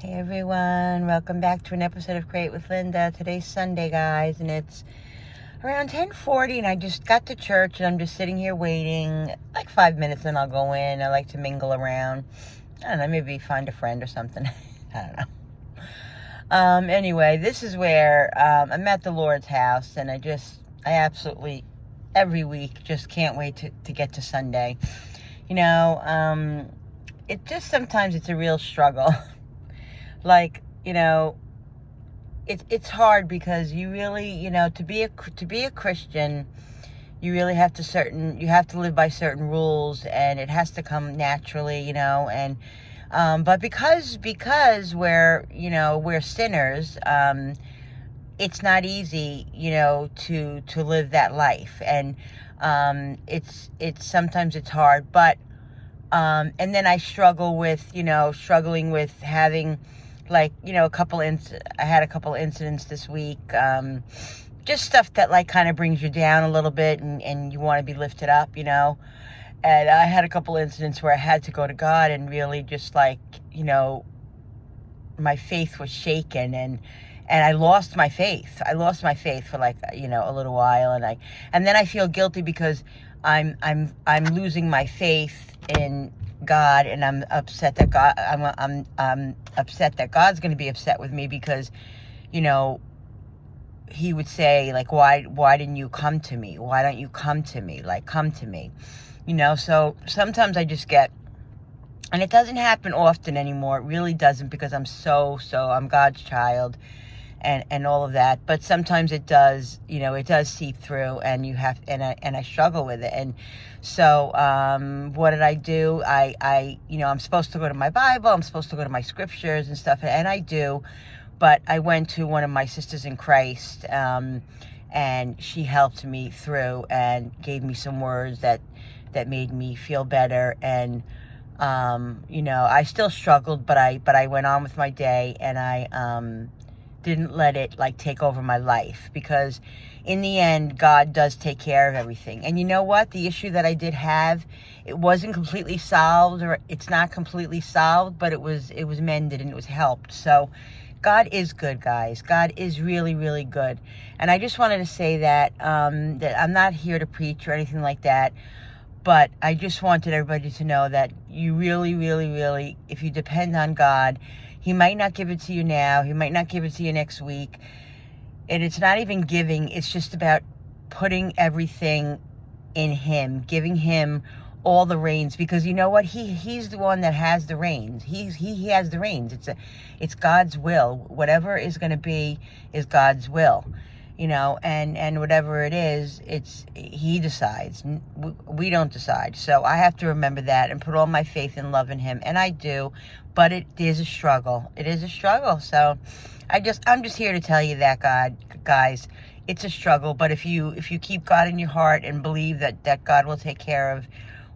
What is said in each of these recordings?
Hey everyone, welcome back to an episode of Create with Linda. Today's Sunday, guys, and it's around 10:40, and I just got to church, and I'm just sitting here waiting like 5 minutes, and I'll go in. I like to mingle around. I don't know, maybe find a friend or something. I don't know. Anyway, this is where I'm at the Lord's house, and I absolutely, every week, just can't wait to get to Sunday. You know, sometimes it's a real struggle. Like, it's hard because you really, to be a Christian, you really have to live by certain rules, and it has to come naturally, and but because we're sinners, it's not easy, to live that life, and it's sometimes it's hard, but and then I struggling with having, like, I had a couple incidents this week, just stuff that, like, kind of brings you down a little bit, and you want to be lifted up, and I had a couple incidents where I had to go to God, and really just, like, my faith was shaken, and I lost my faith. I lost my faith for, like, a little while, and then I feel guilty because I'm losing my faith in God, and I'm upset that I'm upset that God's going to be upset with me because, he would say, like, why didn't you come to me? Why don't you come to me? Like, come to me, so sometimes I just get, and it doesn't happen often anymore. It really doesn't, because I'm God's child, and all of that. But sometimes it does, it does seep through, and I struggle with it. And so, what did I do? I'm supposed to go to my Bible. I'm supposed to go to my scriptures and stuff, and I do. But I went to one of my sisters in Christ, and she helped me through and gave me some words that made me feel better. And I still struggled, but I went on with my day, and I didn't let it, like, take over my life, because in the end, God does take care of everything. And you know what? The issue that I did have, it wasn't completely solved, or it's not completely solved, but it was mended, and it was helped. So God is good, guys. God is really, really good. And I just wanted to say that I'm not here to preach or anything like that, but I just wanted everybody to know that you really, really, really, if you depend on God, He might not give it to you now. He might not give it to you next week. And it's not even giving. It's just about putting everything in Him, giving Him all the reins, because you know what? He's the one that has the reins. He has the reins. It's God's will. Whatever is going to be is God's will. And whatever it is, He decides. We don't decide. So I have to remember that and put all my faith and love in Him, and I do. But it is a struggle. It is a struggle. So I'm just here to tell you that, guys, it's a struggle. But if you keep God in your heart and believe that God will take care of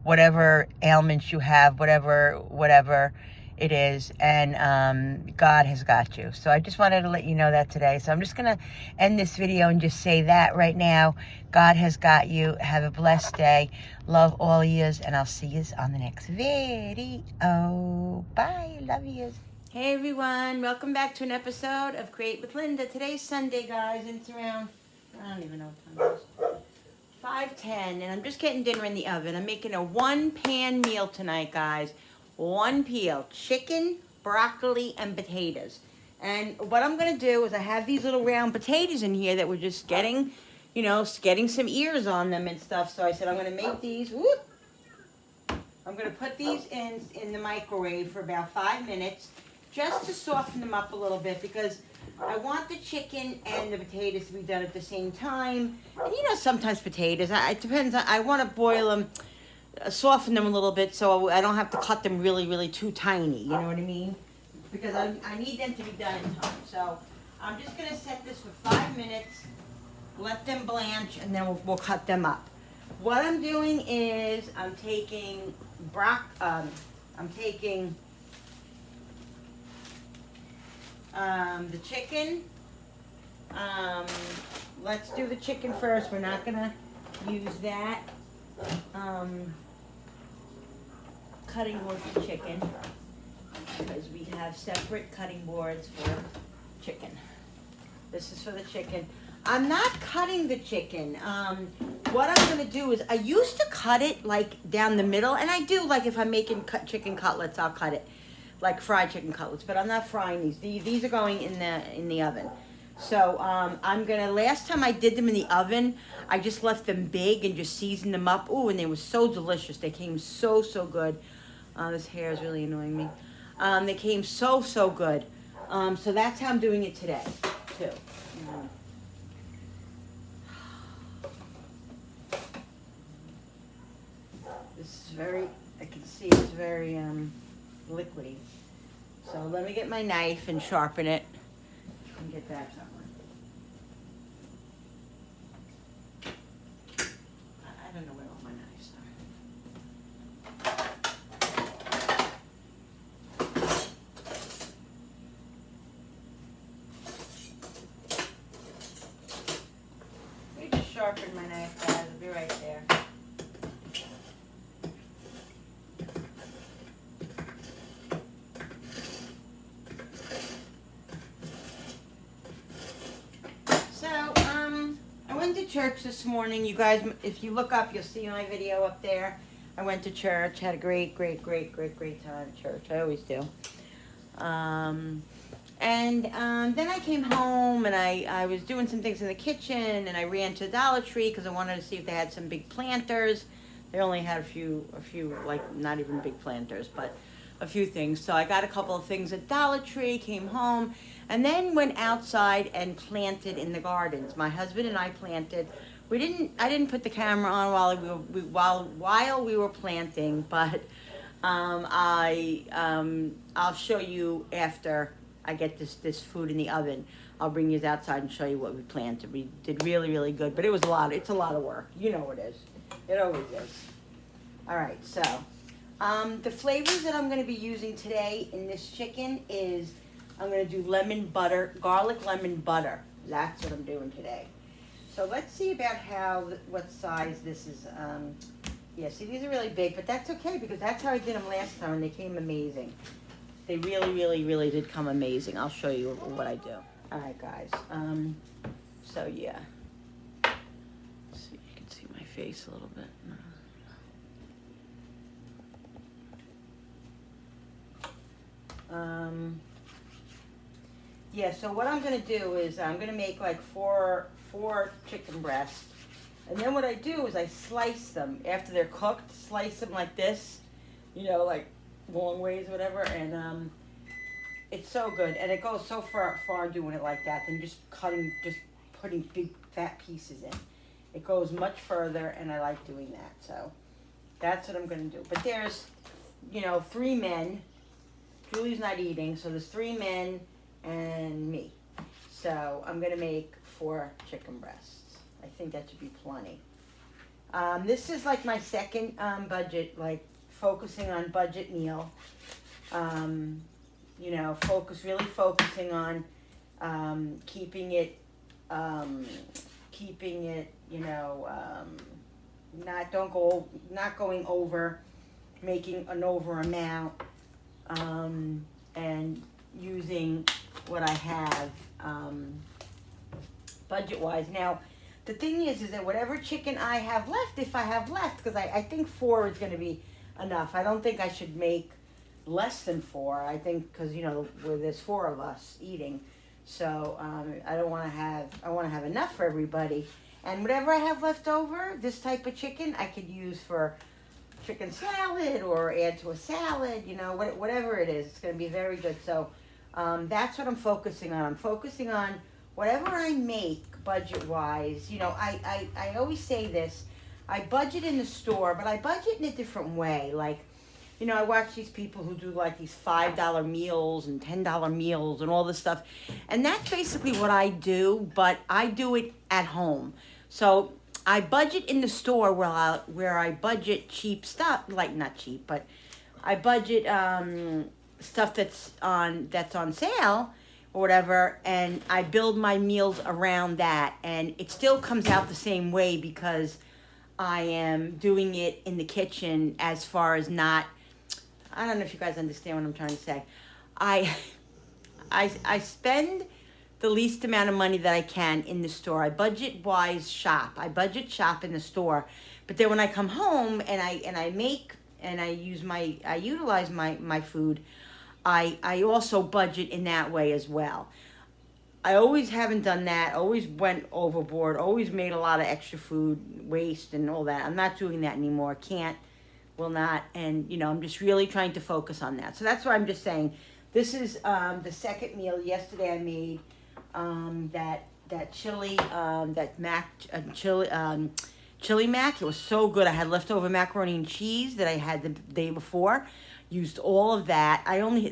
whatever ailments you have, whatever it is, and God has got you. So I just wanted to let you know that today. So I'm just going to end this video and just say that right now. God has got you. Have a blessed day. Love all of yous, and I'll see yous on the next video. Bye. Love yous. Hey everyone, welcome back to an episode of Create with Linda. Today's Sunday, guys, and it's around, I don't even know what time it is. 5:10, and I'm just getting dinner in the oven. I'm making a one-pan meal tonight, guys. One meal: chicken, broccoli, and potatoes. And what I'm going to do is I have these little round potatoes in here that we're just getting, getting some ears on them and stuff. So I said I'm going to make these. I'm going to put these in the microwave for about 5 minutes, just to soften them up a little bit, because I want the chicken and the potatoes to be done at the same time. And sometimes potatoes, it depends. I want to boil them, soften them a little bit, so I don't have to cut them really, really too tiny. You know what I mean? Because I need them to be done in time. So I'm just going to set this for 5 minutes, let them blanch, and then we'll cut them up. What I'm doing is I'm taking the chicken. Let's do the chicken first. We're not gonna use that. Cutting with the chicken. because we have separate cutting boards for chicken. This is for the chicken. I'm not cutting the chicken. What I'm gonna do is, I used to cut it like down the middle, and I do, like if I'm making chicken cutlets, I'll cut it like fried chicken cutlets, but I'm not frying these. These are going in the oven. So I'm gonna, last time I did them in the oven, I just left them big and just seasoned them up. Ooh, and they were so delicious. They came so good. This hair is really annoying me. They came so good. So that's how I'm doing it today, too. This is very, I can see it's very liquidy. So let me get my knife and sharpen it and get that somewhere. I don't know where all my knives are. Let me just sharpen my knife, guys. I'll be right there. Church this morning. You guys, if you look up, you'll see my video up there. I went to church, had a great time at church. I always do. Then I came home and I was doing some things in the kitchen, and I ran to Dollar Tree because I wanted to see if they had some big planters. They only had a few like not even big planters, but a few things. So I got a couple of things at Dollar Tree, came home, and then went outside and planted in the gardens. My husband and I planted. I didn't put the camera on while we were planting, but I'll show you after I get this food in the oven. I'll bring you outside and show you what we planted. We did really good, but it's a lot of work. You know it is. It always is. All right, so the flavors that I'm going to be using today in this chicken is, I'm going to do garlic lemon butter. That's what I'm doing today. So let's see about what size this is. Yeah, see, these are really big, but that's okay because that's how I did them last time and they came amazing. They really did come amazing. I'll show you what I do. All right, guys. So yeah. See, you can see my face a little bit. Yeah, so what I'm going to do is I'm going to make like four chicken breasts. And then what I do is I slice them after they're cooked, slice them like this, like long ways or whatever. And it's so good. And it goes so far doing it like that than just putting big fat pieces in. It goes much further, and I like doing that. So that's what I'm going to do. But there's, 3 men. Julie's not eating, so there's 3 men and me. So I'm going to make 4 chicken breasts. I think that should be plenty. This is like my second budget, like focusing on budget meal. Really focusing on keeping it, not going over, making an over amount. And using what I have budget-wise. Now, the thing is that whatever chicken I have left, if I have left, because I think 4 is going to be enough. I don't think I should make less than 4. I think because, where there's 4 of us eating. So I want to have enough for everybody. And whatever I have left over, this type of chicken, I could use for chicken salad or add to a salad, whatever it is. It's going to be very good. So that's what I'm focusing on. I'm focusing on whatever I make budget-wise. I always say this. I budget in the store, but I budget in a different way. Like, I watch these people who do like these $5 meals and $10 meals and all this stuff. And that's basically what I do, but I do it at home. So I budget in the store where I budget cheap stuff, like not cheap, but I budget stuff that's on sale or whatever, and I build my meals around that, and it still comes out the same way because I am doing it in the kitchen as far as not, I don't know if you guys understand what I'm trying to say. I I spend the least amount of money that I can in the store. I budget wise shop. I budget shop in the store. But then when I come home and I make and I utilize my food, I also budget in that way as well. I always haven't done that. Always went overboard. Always made a lot of extra food waste and all that. I'm not doing that anymore. Can't, will not. And I'm just really trying to focus on that. So that's why I'm just saying, this is the second meal. Yesterday I made that chili that mac chili mac. It was so good. I had leftover macaroni and cheese that I had the day before. Used all of that.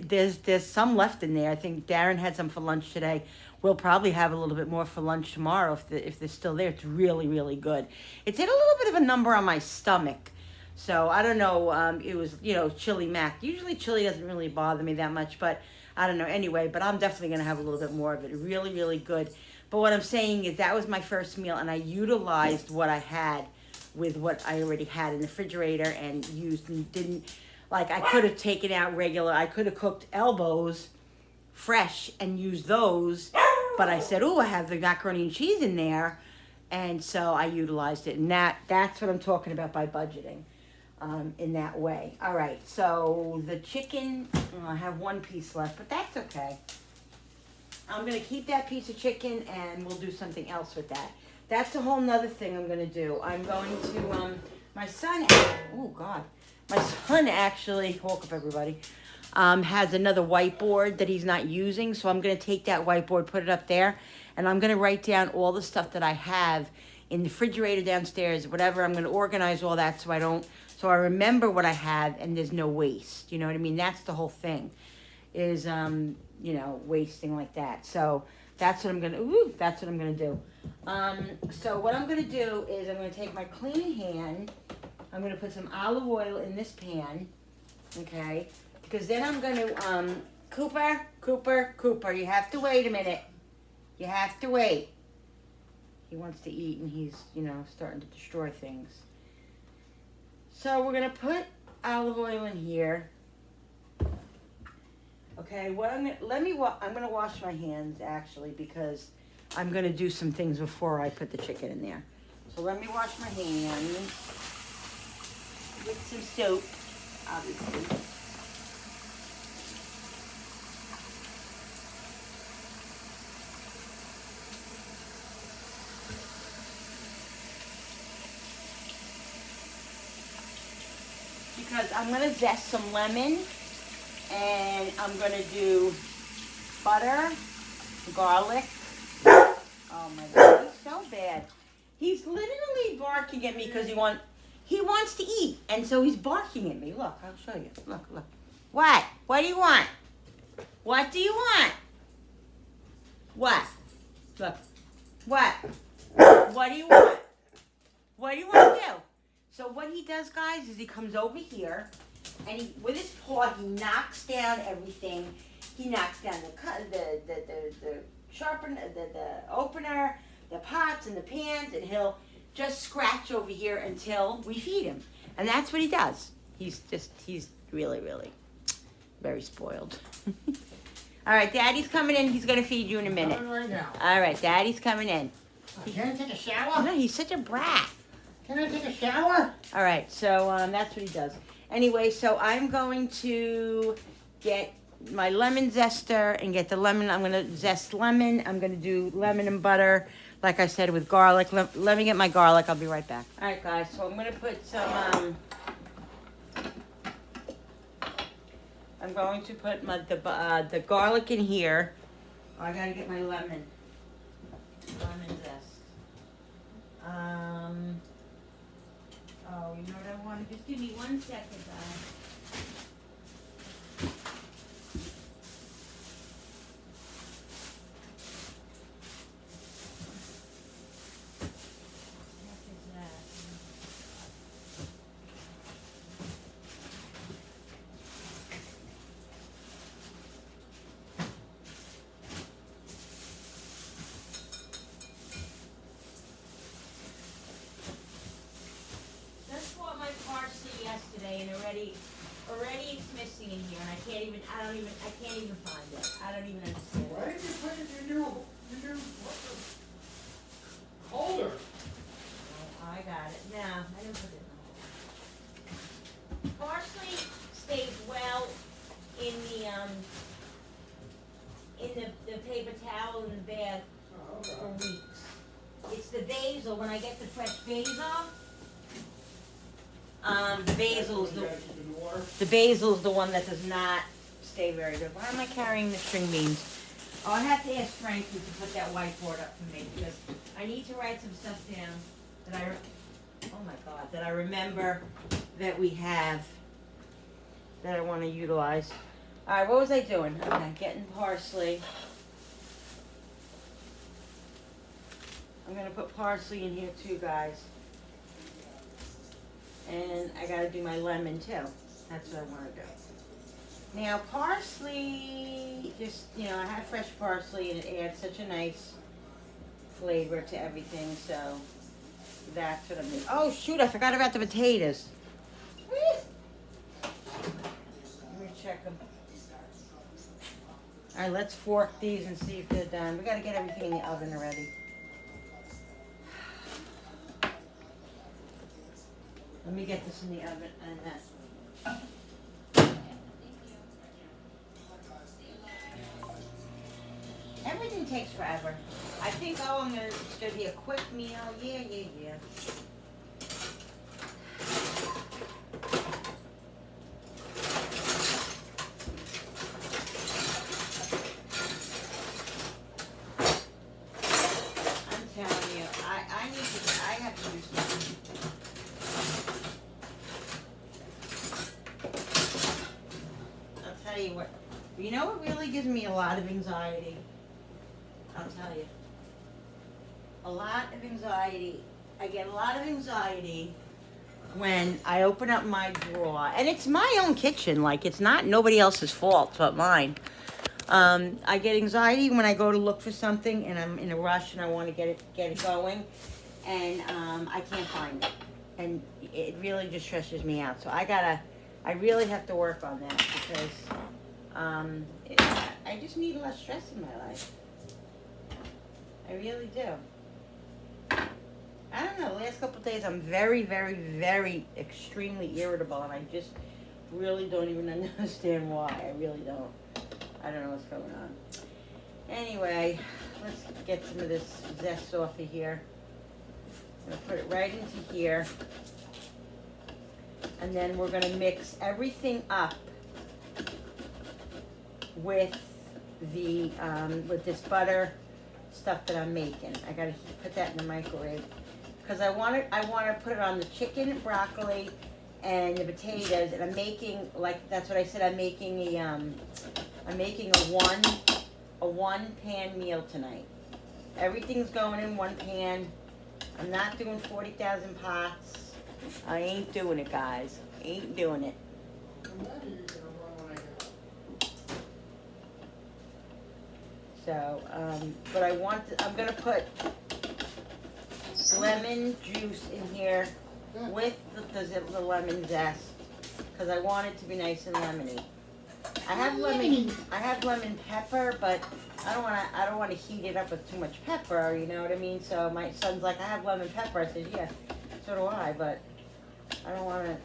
There's some left in there. I think Darren had some for lunch today. We'll probably have a little bit more for lunch tomorrow if they're still there. It's really, really good. It did a little bit of a number on my stomach. So I don't know. It was, chili mac. Usually chili doesn't really bother me that much, but I don't know. Anyway, but I'm definitely going to have a little bit more of it. Really, really good. But what I'm saying is that was my first meal, and I utilized what I had with what I already had in the refrigerator and used and didn't, like I could have taken out regular, I could have cooked elbows fresh and used those, but I said, I have the macaroni and cheese in there, and so I utilized it, and that's what I'm talking about by budgeting. In that way. All right, so the chicken, I have one piece left, but that's okay. I'm going to keep that piece of chicken and we'll do something else with that. That's a whole nother thing I'm going to do. I'm going to, my son actually, woke up everybody, has another whiteboard that he's not using, so I'm going to take that whiteboard, put it up there, and I'm going to write down all the stuff that I have in the refrigerator downstairs, whatever. I'm going to organize all that so I remember what I have and there's no waste. You know what I mean? That's the whole thing, is wasting like that. So that's what I'm gonna do. So what I'm gonna do is I'm gonna take my clean hand. I'm gonna put some olive oil in this pan, okay? Because then I'm gonna Cooper, you have to wait a minute. You have to wait. He wants to eat and he's starting to destroy things. So we're gonna put olive oil in here. Okay, I'm gonna wash my hands actually, because I'm gonna do some things before I put the chicken in there. So let me wash my hands with some soap, obviously. Because I'm gonna zest some lemon, and I'm gonna do butter, garlic. Oh my God, he's so bad. He's literally barking at me because he wants to eat, and so he's barking at me. Look, I'll show you. Look. What? What do you want? What do you want? What? Look. What? What do you want? What do you want to do? So what he does, guys, is he comes over here, and with his paw, he knocks down everything. He knocks down the sharpener, the opener, the pots and the pans, and he'll just scratch over here until we feed him. And that's what he does. He's really, really very spoiled. All right, Daddy's coming in. He's going to feed you in a minute. Coming right now. All right, Daddy's coming in. Can I take a shower? No, he's such a brat. Can I take a shower? All right, so that's what he does. Anyway, so I'm going to get my lemon zester and get the lemon. I'm going to zest lemon. I'm going to do lemon and butter, like I said, with garlic. Let me get my garlic. I'll be right back. All right, guys, so I'm going to put some, I'm going to put the garlic in here. Oh, I got to get my lemon zest. Oh, you know what I want? Just give me 1 second, guys. What is that? Just bought my parsley yesterday, and already it's missing in here, and I can't even find it. I don't even understand Why it. did you put it in your holder? Oh, I got it. No, I didn't put it in the holder. Parsley stays well in the paper towel in the bath Oh, for okay. weeks. It's the basil. When I get the fresh basil, the basil's You gotta keep it in the water. the basil's the one that does not stay very good. Why am I carrying the string beans? Oh, I have to ask Frankie to put that whiteboard up for me because I need to write some stuff down that I remember that we have that I want to utilize. All right, what was I doing? Okay, getting parsley. I'm gonna put parsley in here too, guys. And I gotta do my lemon too. That's what I wanna do. Now parsley, just, I have fresh parsley and it adds such a nice flavor to everything, so that's what I'm doing. Oh shoot, I forgot about the potatoes. Let me check them. All right, let's fork these and see if they're done. We gotta get everything in the oven already. Let me get this in the oven and that. Everything takes forever. I think, it's gonna be a quick meal. Yeah. I'm telling you, I have to do something. I'll tell you what, what really gives me a lot of anxiety? I'll tell you. A lot of anxiety. I get a lot of anxiety when I open up my drawer, and it's my own kitchen, like it's not nobody else's fault but mine. I get anxiety when I go to look for something and I'm in a rush and I want to get it going, and I can't find it, and it really just stresses me out. So I really have to work on that because I just need less stress in my life. I really do. I don't know, the last couple of days I'm very, very, very extremely irritable, and I just really don't even understand why. I really don't. I don't know what's going on. Anyway, let's get some of this zest off of here. I'm going to put it right into here. And then we're going to mix everything up with the with this butter stuff that I'm making. I gotta put that in the microwave because I want to put it on the chicken, broccoli, and the potatoes. And I'm making, like, that's what I said. I'm making a one pan meal tonight. Everything's going in one pan. I'm not doing 40,000 pots. I ain't doing it, guys. Ain't doing it. I'm not even gonna run when I get up. So, but I'm gonna put lemon juice in here with the lemon zest, because I want it to be nice and lemony. I have lemon pepper, but I don't want to heat it up with too much pepper, you know what I mean? So my son's like, I have lemon pepper. I said, yeah, so do I, but I don't want to,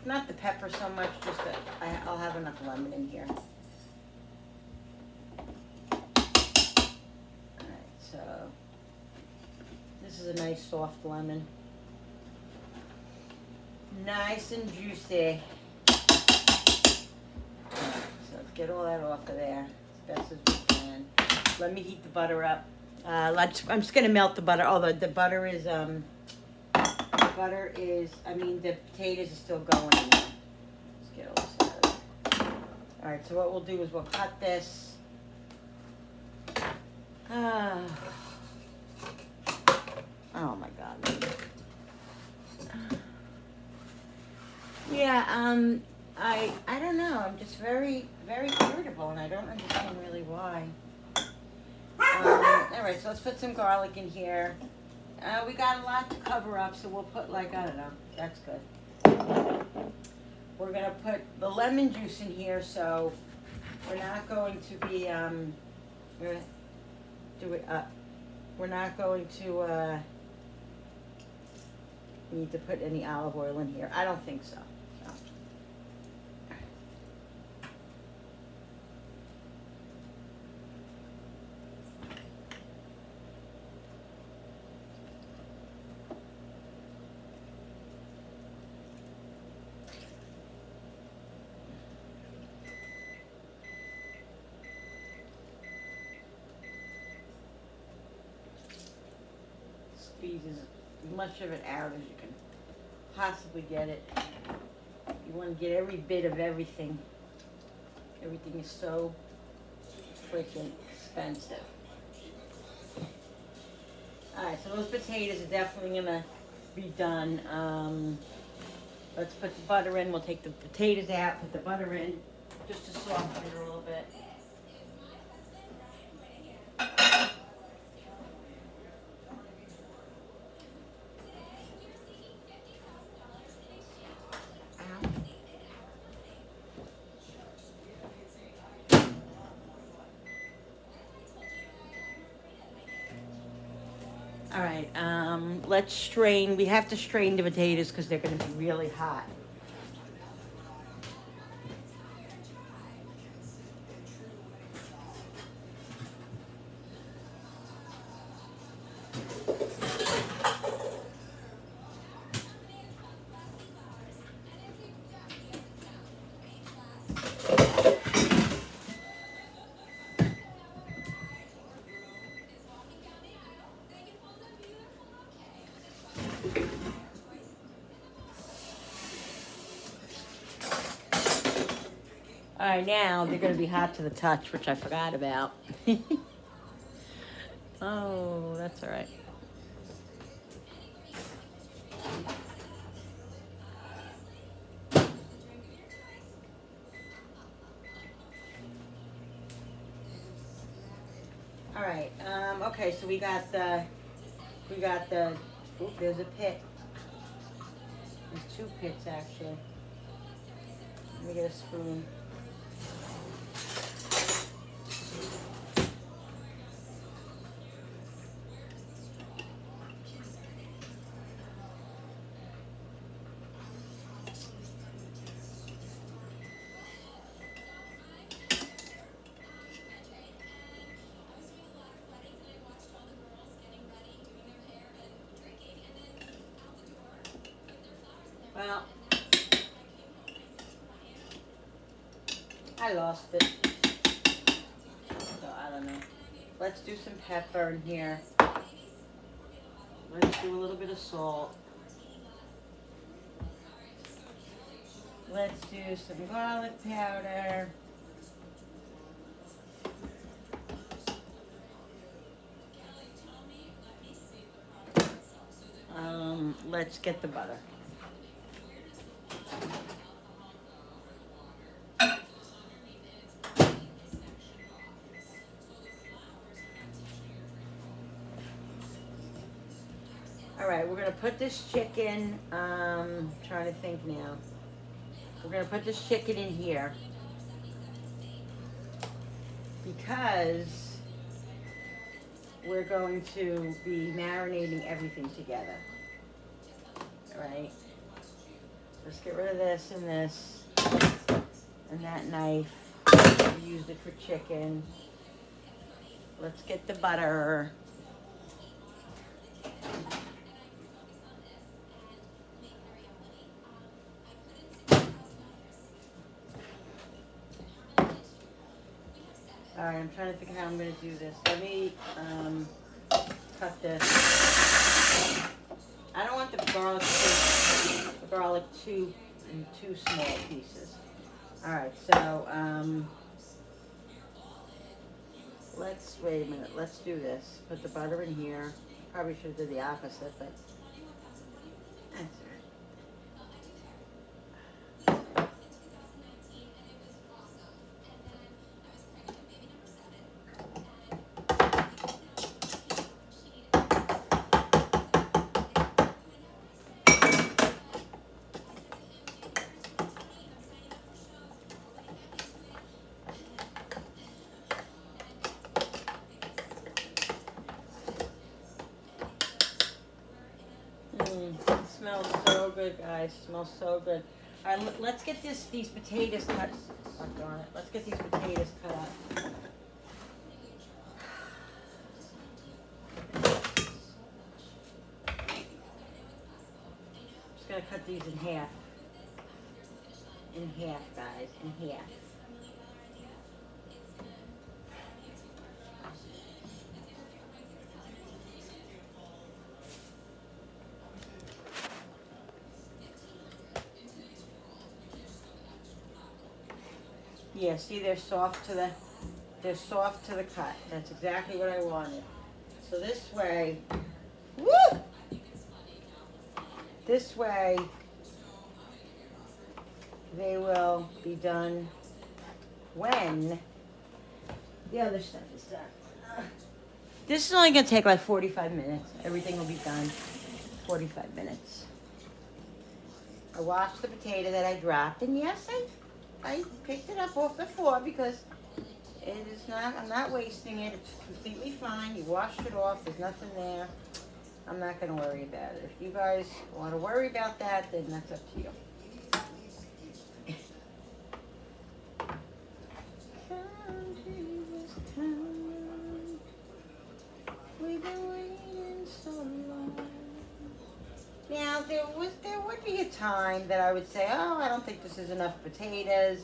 not the pepper so much, just that I'll have enough lemon in here. Alright, so this is a nice soft lemon. Nice and juicy. So let's get all that off of there as best as we can. Let me heat the butter up. I'm just gonna melt the butter. Oh, the potatoes are still going in there. Let's get all this out of there. All right, so what we'll do is we'll cut this. Oh my God. Yeah, I don't know. I'm just very, very irritable, and I don't understand really why. All right, so let's put some garlic in here. We got a lot to cover up, so we'll put, like, I don't know. That's good. we're gonna put the lemon juice in here, so we're not going to be, we're gonna do it up. We're not going to, need to put any olive oil in here. I don't think so. No. Squeeze as much of it out as you can possibly get it. You want to get every bit of everything. Everything is so freaking expensive. Alright, so those potatoes are definitely gonna be done. Let's put the butter in. We'll take the potatoes out, put the butter in, just to soften it a little bit. All right, let's strain. We have to strain the potatoes because they're going to be really hot. All right, now they're going to be hot to the touch, which I forgot about. Oh, that's all right. All right. Okay, so we got the. Oop, there's a pit. There's two pits actually. Let me get a spoon. Well, I lost it. So I don't know. Let's do some pepper in here. Let's do a little bit of salt. Let's do some garlic powder. Let's get the butter. All right, we're gonna put this chicken, trying to think now. We're gonna put this chicken in here because we're going to be marinating everything together. All right, let's get rid of this and this and that knife. We used it for chicken. Let's get the butter. All right, I'm trying to think how I'm going to do this. Let me cut this. I don't want the garlic too in two small pieces. All right, so let's wait a minute. Let's do this. Put the butter in here. Probably should have did the opposite, but that's all right. guys. It smells so good. All right, let's get these potatoes cut. Oh, darn it. Let's get these potatoes cut up. Just gonna cut these in half. In half, guys. In half. Yeah, see, they're soft to the cut. That's exactly what I wanted. So this way, woo! This way, they will be done when the other stuff is done. This is only gonna take like 45 minutes. Everything will be done 45 minutes. I washed the potato that I dropped, and yes, I picked it up off the floor because it is not, I'm not wasting it. It's completely fine. You washed it off. There's nothing there. I'm not going to worry about it. If you guys want to worry about that, then that's up to you. Come, Jesus, come. We've been waiting so long. Now, there would be a time that I would say, oh, I don't think this is enough potatoes.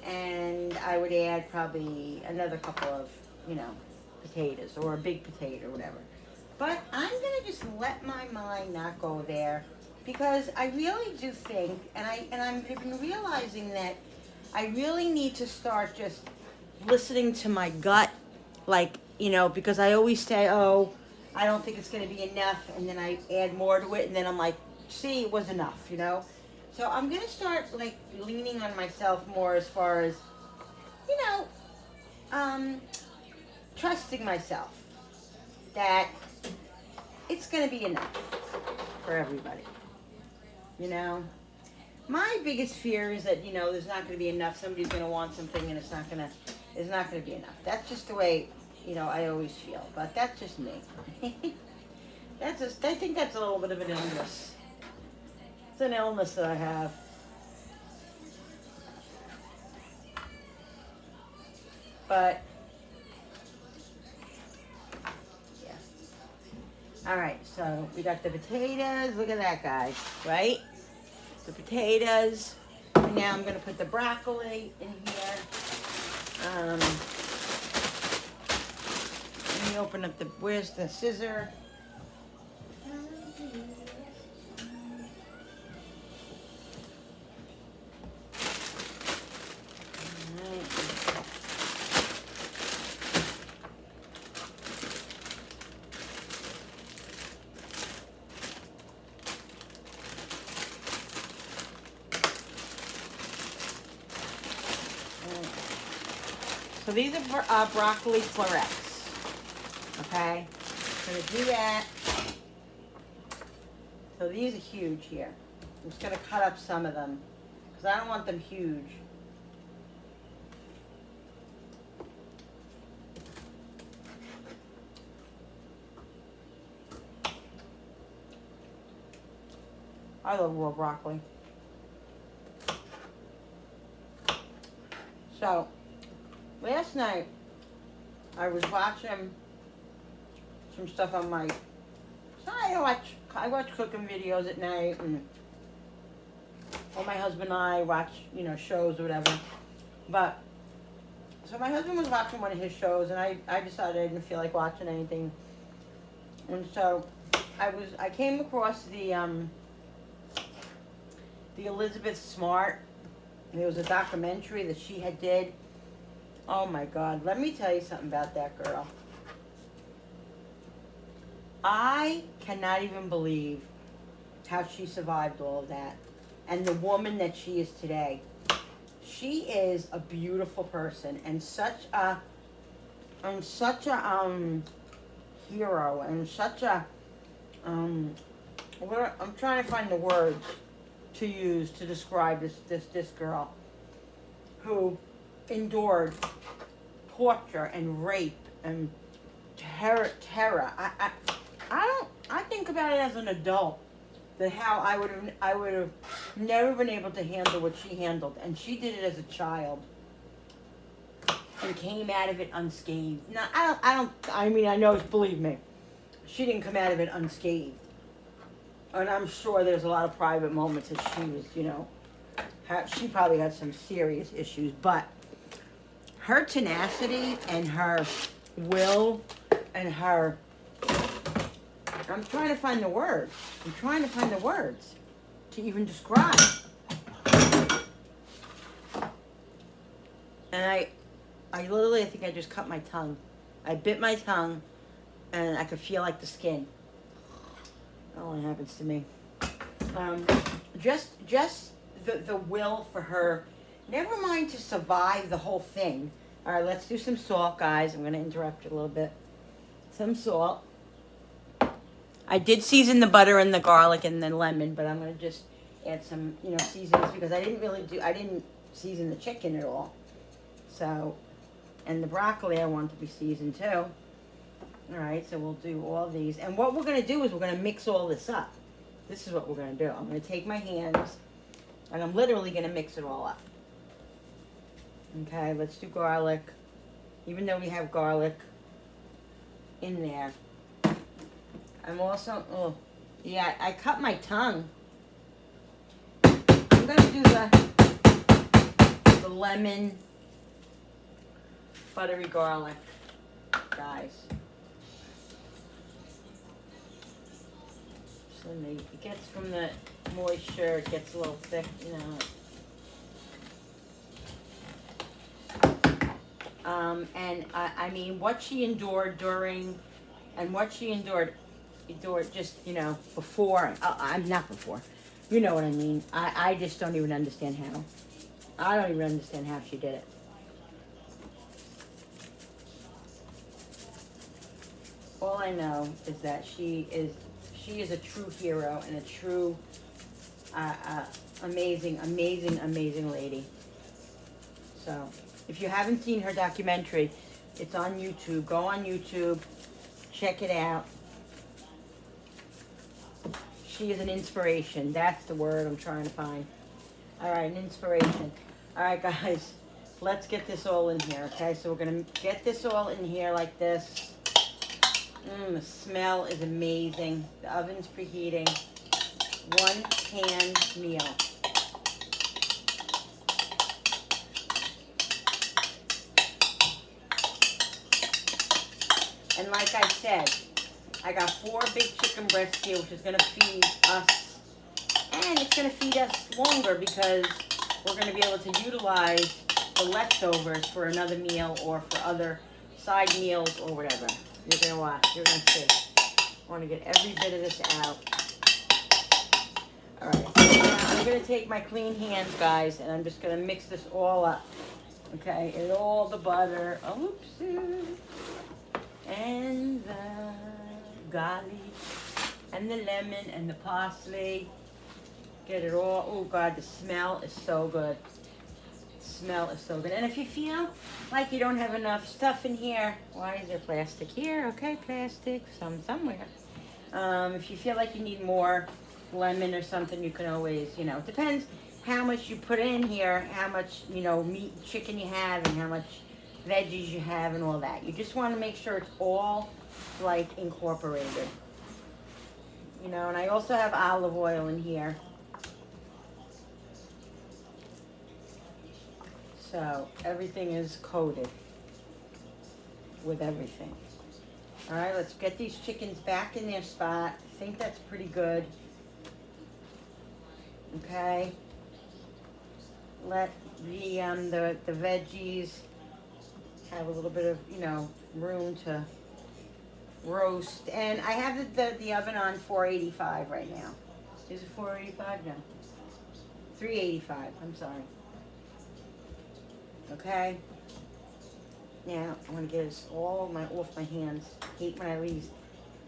And I would add probably another couple of, potatoes or a big potato or whatever. But I'm going to just let my mind not go there because I really do think, and I've been realizing that I really need to start just listening to my gut, because I always say, oh, I don't think it's going to be enough, and then I add more to it, and then I'm like, see, it was enough, So I'm going to start, leaning on myself more as far as, trusting myself that it's going to be enough for everybody, My biggest fear is that, there's not going to be enough. Somebody's going to want something, and it's not going to be enough. That's just the way, I always feel. But that's just me. I think that's a little bit of an illness. It's an illness that I have. But, yeah. All right, so we got the potatoes. Look at that, guys, right? The potatoes. And now I'm going to put the broccoli in here. Let me open up where's the scissor? So these are broccoli florets, okay? I'm gonna do that. So these are huge here. I'm just gonna cut up some of them because I don't want them huge. I love raw broccoli. So, last night, I was watching some stuff on my... I watch cooking videos at night, and my husband and I watch, shows or whatever. But, so my husband was watching one of his shows, and I decided I didn't feel like watching anything. And so, I came across the Elizabeth Smart. There was a documentary that she had did. Oh my God, let me tell you something about that girl. I cannot even believe how she survived all of that. And the woman that she is today. She is a beautiful person and such a hero and such a I'm trying to find the words to use to describe this girl who endured torture and rape and terror. I think about it as an adult. that how I would have never been able to handle what she handled, and she did it as a child and came out of it unscathed. Now I mean, I know, believe me, she didn't come out of it unscathed, and I'm sure there's a lot of private moments that she was, you know, she probably had some serious issues, but her tenacity and her will and her, I'm trying to find the words. I'm trying to find the words to even describe. And I literally, I think I just cut my tongue. I bit my tongue, and I could feel like the skin. That only happens to me. Just the will for her. Never mind to survive the whole thing. All right, let's do some salt, guys. I'm going to interrupt you a little bit. Some salt. I did season the butter and the garlic and the lemon, but I'm going to just add some, you know, seasonings because I didn't season the chicken at all. So, and the broccoli I want to be seasoned too. All right, so we'll do all these. And what we're going to do is we're going to mix all this up. This is what we're going to do. I'm going to take my hands, and I'm literally going to mix it all up. Okay, let's do garlic. Even though we have garlic in there. I'm also, oh, yeah, I cut my tongue. I'm going to do the lemon buttery garlic, guys. So it gets from the moisture, it gets a little thick, you know. And I mean, what she endured during, and what she endured just, you know, before, I'm not before, you know what I mean. I just don't even understand how. I don't even understand how she did it. All I know is that she is a true hero and a true, amazing lady. So, if you haven't seen her documentary, it's on YouTube. Go on YouTube, check it out. She is an inspiration. That's the word I'm trying to find. All right, an inspiration. All right, guys, let's get this all in here, okay? So we're going to get this all in here like this. The smell is amazing. The oven's preheating. 1 pan meal. And like I said, I got 4 big chicken breasts here, which is going to feed us. And it's going to feed us longer because we're going to be able to utilize the leftovers for another meal or for other side meals or whatever. You're going to watch. You're going to see. I want to get every bit of this out. All right. I'm going to take my clean hands, guys, and I'm just going to mix this all up. Okay? And all the butter. Oopsie. And the garlic. And the lemon and the parsley. Get it all. Oh, God, the smell is so good. The smell is so good. And if you feel like you don't have enough stuff in here, why is there plastic here? Okay, plastic, somewhere. If you feel like you need more lemon or something, you can always, you know, it depends how much you put in here, how much, you know, meat, chicken you have, and how much veggies you have and all that. You just want to make sure it's all, like, incorporated. You know, and I also have olive oil in here. So everything is coated with everything. All right, let's get these chickens back in their spot. I think that's pretty good. Okay. Let the veggies have a little bit of, you know, room to roast. And I have the oven on 485 right now. Is it 485? No. 385. I'm sorry. Okay. Now I want to get this all off my hands. Hate when I leave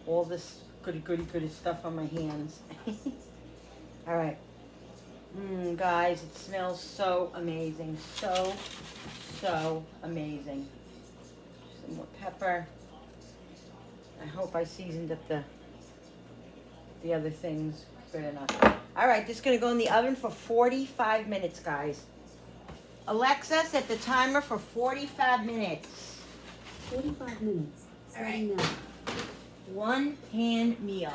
all this goody stuff on my hands. All right. Guys, it smells so amazing. So amazing. Some more pepper. I hope I seasoned up the other things Good enough. All right, this is going to go in the oven for 45 minutes, guys. Alexa, set the timer for 45 minutes. 45 minutes. Starting now. One pan meal.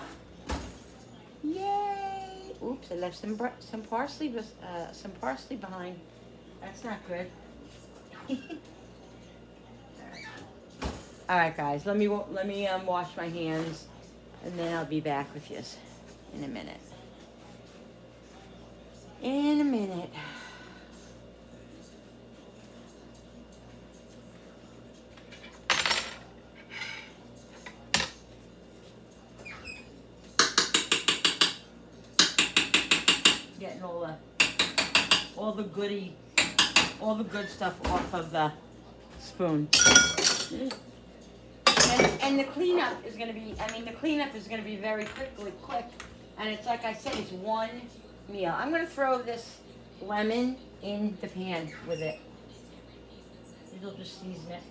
Yay! Oops, I left some parsley behind. That's not good. All right, guys. Let me wash my hands, and then I'll be back with you in a minute. In a minute. Getting all the good stuff off of the spoon. And the cleanup is gonna be, very quick. And it's like I said, it's one meal. I'm gonna throw this lemon in the pan with it. It'll just season it.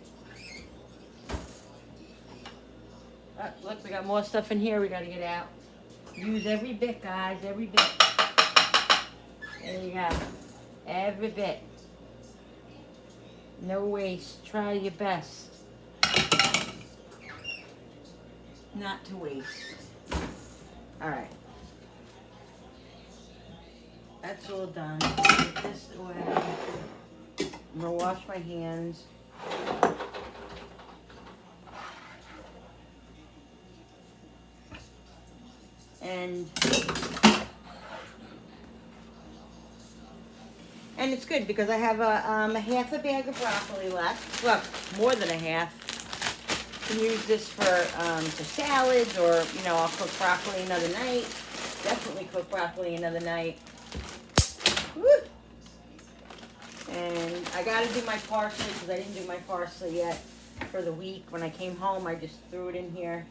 Look, we got more stuff in here we gotta get out. Use every bit, guys, every bit. There you go. Every bit. No waste. Try your best not to waste. All right. That's all done. Get this away. I'm gonna wash my hands. And it's good because I have a half a bag of broccoli left. Well, more than a half. You can use this for salads, or I'll cook broccoli another night. Definitely cook broccoli another night. Woo! And I gotta do my parsley because I didn't do my parsley yet for the week. When I came home, I just threw it in here.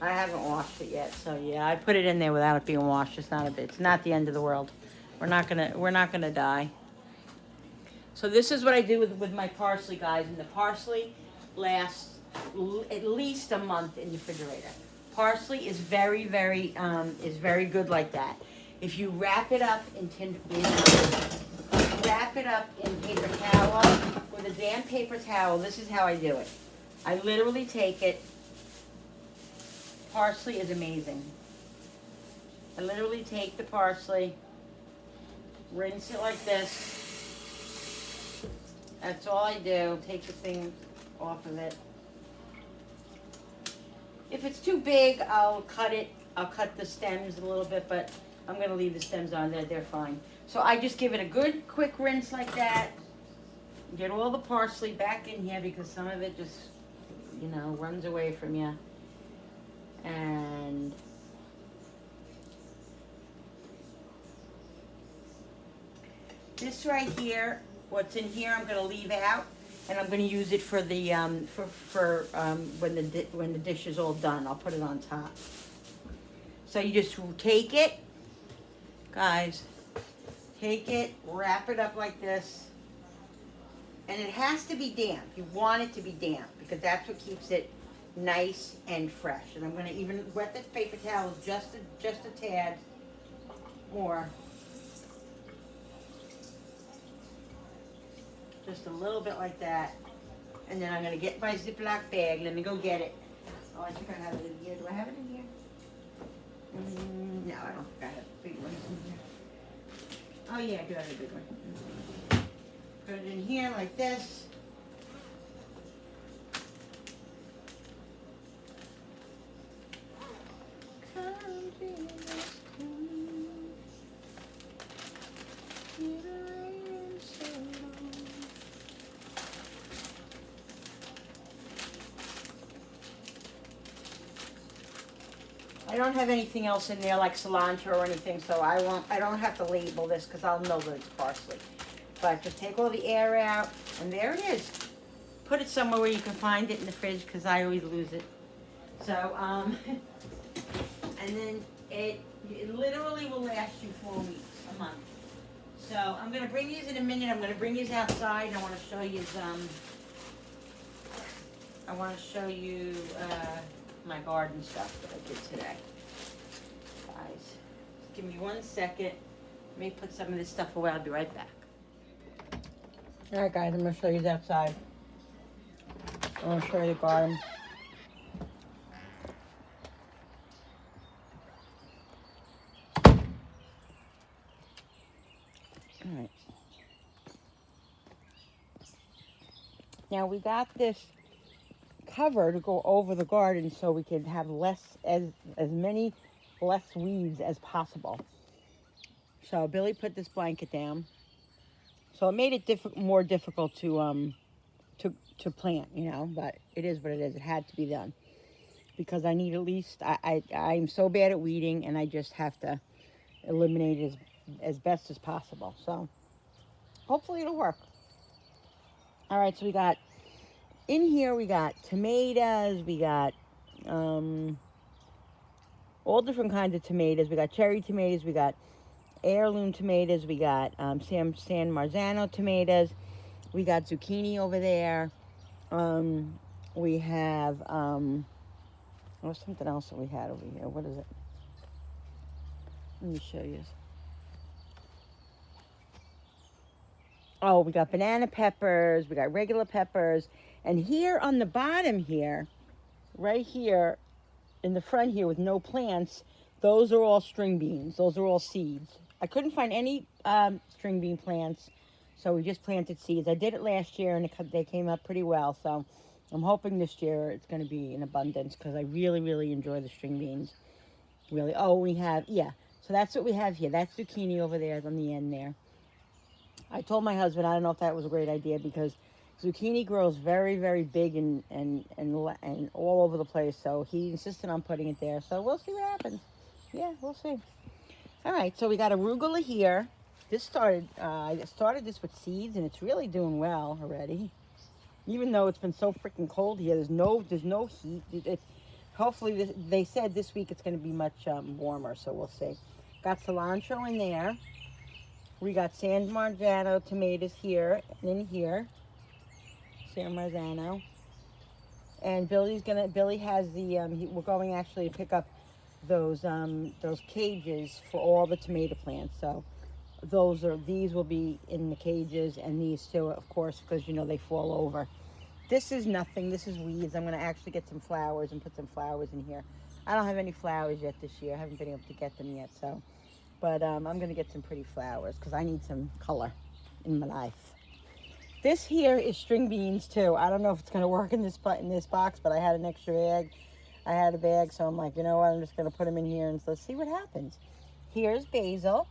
I haven't washed it yet, so yeah, I put it in there without it being washed. It's not the end of the world. We're not gonna die. So this is what I do with my parsley, guys, and the parsley lasts at least a month in the refrigerator. Parsley is very good like that. If you wrap it up in paper towel with a damp paper towel, this is how I do it. I literally take it. Parsley is amazing. I literally take the parsley, rinse it like this. That's all I do. Take the thing off of it. If it's too big, I'll cut it. I'll cut the stems a little bit, but I'm going to leave the stems on there. They're fine. So I just give it a good quick rinse like that. Get all the parsley back in here because some of it just, runs away from you. And this right here, what's in here, I'm going to leave out, and I'm going to use it for the when the dish is all done. I'll put it on top. So you just take it, guys. Take it, wrap it up like this, and it has to be damp. You want it to be damp because that's what keeps it nice and fresh. And I'm going to even wet this paper towel just a tad more. Just a little bit like that. And then I'm going to get my Ziploc bag. Let me go get it. Oh, I think I have it in here. Do I have it in here? No, I don't think I have big ones in here. Oh yeah, I do have a big one. Put it in here like this. I don't have anything else in there like cilantro or anything, so I don't have to label this because I'll know that it's parsley. But just take all the air out, and there it is. Put it somewhere where you can find it in the fridge because I always lose it. So, and then it literally will last you 4 weeks, a month. So I'm gonna bring these in a minute. I'm gonna bring these outside. I want to show you my garden stuff that I did today, guys. give me 1 second. Let me put some of this stuff away. I'll be right back. All right, guys, I'm going to show you the outside. I'm going to show you the garden. All right. Now we got this cover to go over the garden so we can have as many less weeds as possible. So Billy put this blanket down. So it made it more difficult to plant, you know, but it is what it is. It had to be done because I need at least I'm so bad at weeding, and I just have to eliminate it as best as possible. So hopefully it'll work. All right, so we got in here, we got tomatoes, we got all different kinds of tomatoes. We got cherry tomatoes, we got heirloom tomatoes, we got San Marzano tomatoes, we got zucchini over there. We have what's something else that we had over here? What is it? Let me show you. Oh, we got banana peppers, we got regular peppers, and here on the bottom here, right here in the front here with no plants, those are all string beans. Those are all seeds. I couldn't find any string bean plants, so we just planted seeds. I did it last year, and they came up pretty well, so I'm hoping this year it's going to be in abundance because I really, really enjoy the string beans. Really. Oh, we have, yeah. So that's what we have here. That's zucchini over there on the end there. I told my husband I don't know if that was a great idea because zucchini grows very, very big and all over the place. So he insisted on putting it there. So we'll see what happens. Yeah, we'll see. All right, so we got arugula here. I started this with seeds, and it's really doing well already. Even though it's been so freaking cold here, there's no heat. Hopefully, they said this week it's going to be much warmer, so we'll see. Got cilantro in there. We got San Marzano tomatoes here and in here. San Marzano. And Billy has we're going actually to pick up those cages for all the tomato plants. So these will be in the cages, and these too, of course, because you know they fall over. This is nothing. This is weeds. I'm going to actually get some flowers and put some flowers in here. I don't have any flowers yet this year. I haven't been able to get them yet, so. But I'm going to get some pretty flowers because I need some color in my life. This here is string beans too. I don't know if it's going to work in this box, but I had an extra bag. I had a bag, so I'm like, you know what? I'm just going to put them in here and let's see what happens. Here's basil.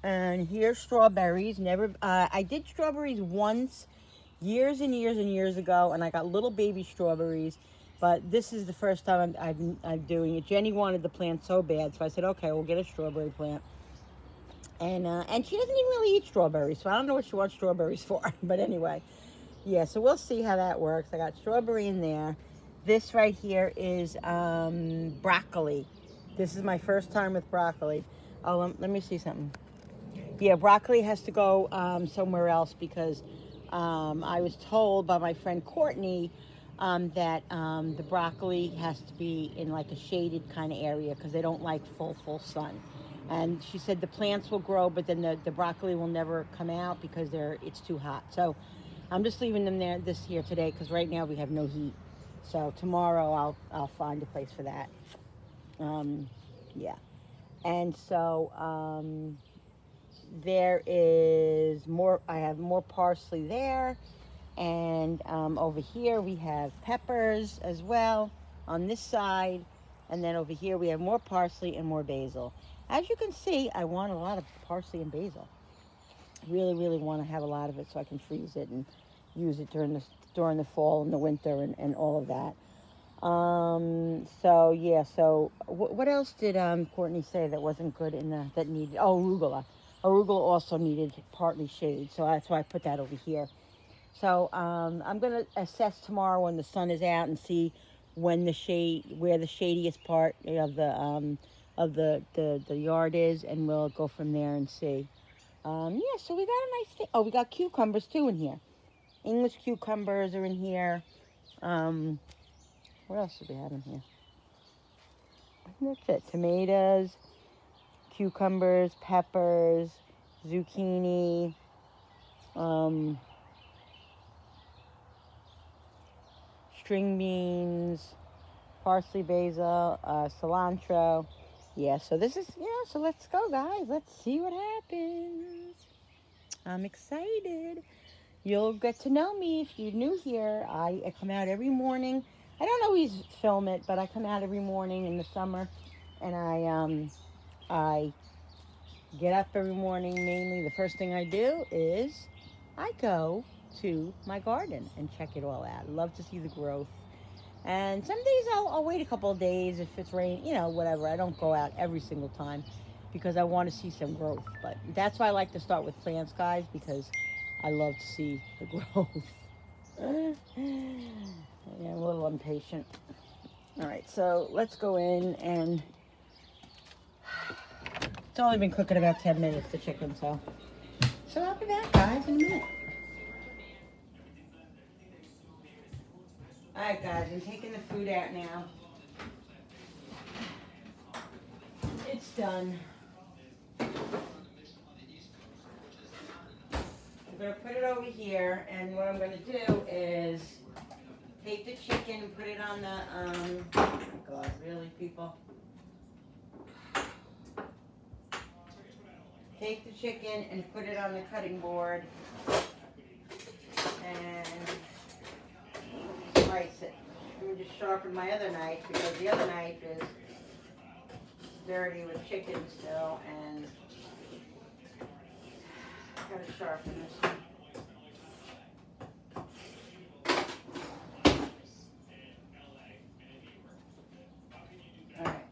And here's strawberries. I did strawberries once, years and years and years ago, and I got little baby strawberries. But this is the first time I'm doing it. Jenny wanted the plant so bad, so I said, okay, we'll get a strawberry plant. And she doesn't even really eat strawberries, so I don't know what she wants strawberries for. But anyway, yeah, so we'll see how that works. I got strawberry in there. This right here is broccoli. This is my first time with broccoli. Oh, let me see something. Yeah, broccoli has to go somewhere else because I was told by my friend Courtney that the broccoli has to be in like a shaded kind of area because they don't like full sun. And she said the plants will grow, but then the broccoli will never come out because it's too hot. So I'm just leaving them there here today because right now we have no heat. So tomorrow I'll find a place for that. Yeah. And so there is more. I have more parsley there. And over here we have peppers as well on this side. And then over here we have more parsley and more basil. As you can see, I want a lot of parsley and basil. Really, really want to have a lot of it so I can freeze it and use it during the fall and the winter and all of that. So yeah, so what else did Courtney say that wasn't good that needed? Oh, arugula. Arugula also needed partly shade, so that's why I put that over here. So I'm going to assess tomorrow when the sun is out and see where the shadiest part of the yard is, and we'll go from there and see. Yeah, so we got a nice thing. Oh, we got cucumbers too in here. English cucumbers are in here. What else do we have in here? That's it. Tomatoes, cucumbers, peppers, zucchini, string beans, parsley, basil, cilantro. Yeah, so this is, so let's go, guys. Let's see what happens. I'm excited. You'll get to know me if you're new here. I come out every morning. I don't always film it, but I come out every morning in the summer, and I get up every morning. Mainly, the first thing I do is I go to my garden and check it all out. I love to see the growth. And some days I'll wait a couple of days if it's rain, whatever. I don't go out every single time because I want to see some growth. But that's why I like to start with plants, guys, because I love to see the growth. Yeah, I'm a little impatient. All right, so let's go in, and it's only been cooking about 10 minutes, the chicken, so I'll be back, guys, in a minute. All right, guys, I'm taking the food out now. It's done. I'm going to put it over here, and what I'm going to do is take the chicken and put it on the, oh my God, really, people? Take the chicken and put it on the cutting board and slice it. Let me just sharpen my other knife because the other knife is dirty with chicken still, and I gotta sharpen this one. Alright.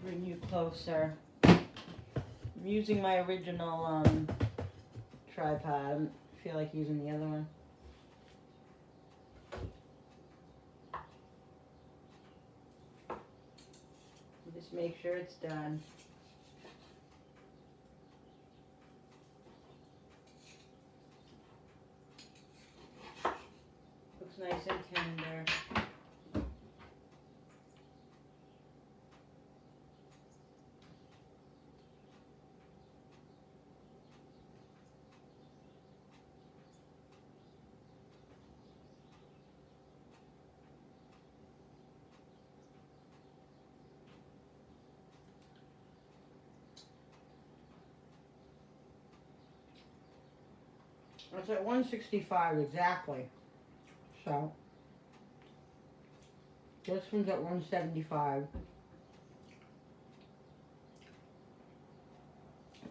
Bring you closer. I'm using my original tripod. I don't feel like using the other one. Just make sure it's done. Looks nice and tender. It's at 165 exactly. So this one's at 175.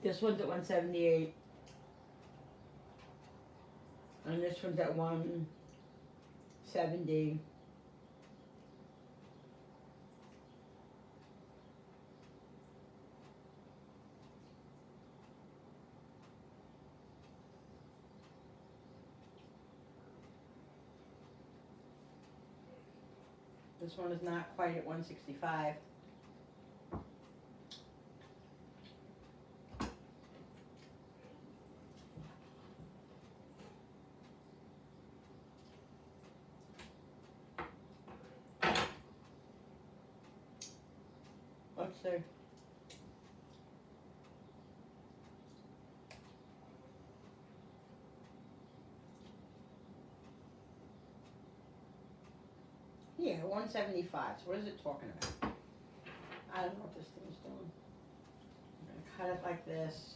This one's at 178. And this one's at 170. This one is not quite at 165. Let's see. Yeah, 175. So what is it talking about? I don't know what this thing's doing. I'm going to cut it like this.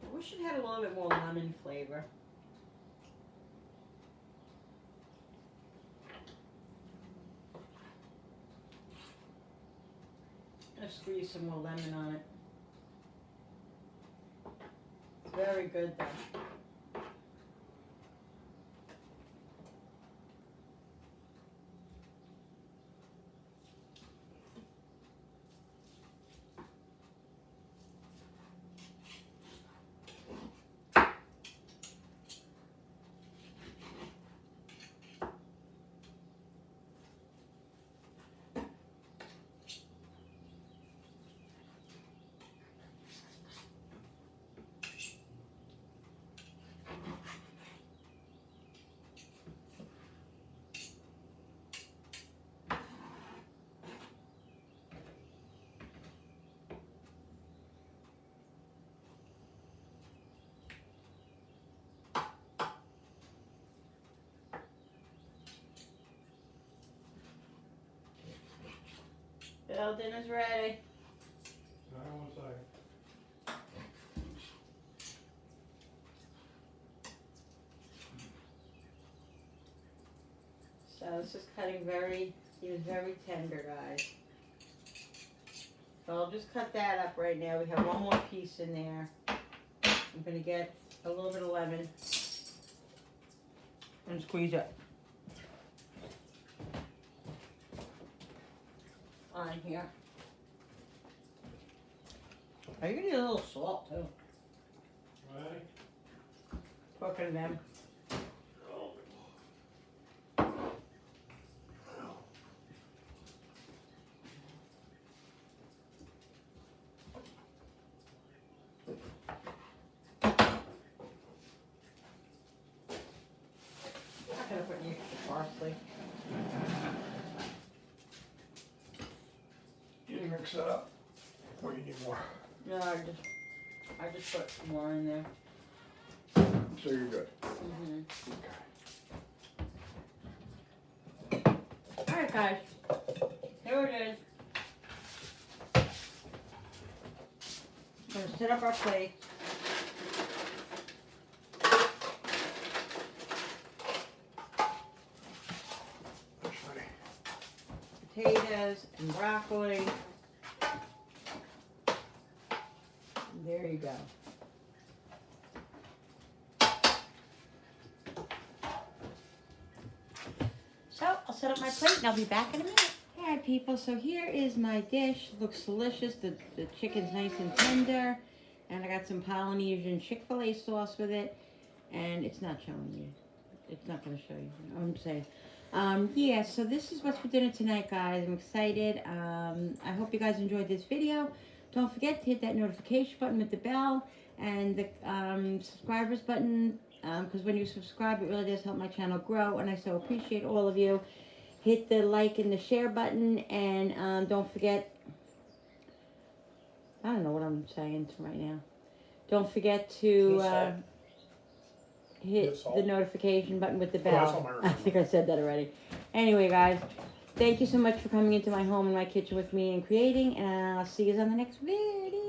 I wish it had a little bit more lemon flavor. I'm going to squeeze some more lemon on it. It's very good though. So dinner's ready. I want to say. So this is cutting he was very tender, guys. So I'll just cut that up right now. We have one more piece in there. I'm gonna get a little bit of lemon and squeeze it on here. Are you gonna need a little salt too? Ready? Talking to them. I'm gonna put any extra parsley. You mix it up. Or you need more? No, I just put more in there. So you're good. Mm-hmm. Okay. Alright guys, here it is. I'm gonna set up our plate. That's funny. Potatoes and broccoli. And there you go. So I'll set up my plate and I'll be back in a minute. Alright people, so here is my dish. Looks delicious. The chicken's nice and tender. And I got some Polynesian Chick-fil-A sauce with it. And it's not showing you. It's not going to show you. I'm saying. Yeah, so this is what's for dinner tonight, guys. I'm excited. I hope you guys enjoyed this video. Don't forget to hit that notification button with the bell and the subscribers button. Because when you subscribe, it really does help my channel grow. And I so appreciate all of you. Hit the like and the share button. And don't forget... I don't know what I'm saying right now. Don't forget to hit the notification button with the bell. that's all I remember. I think I said that already. Anyway, guys, thank you so much for coming into my home and my kitchen with me and creating. And I'll see you on the next video.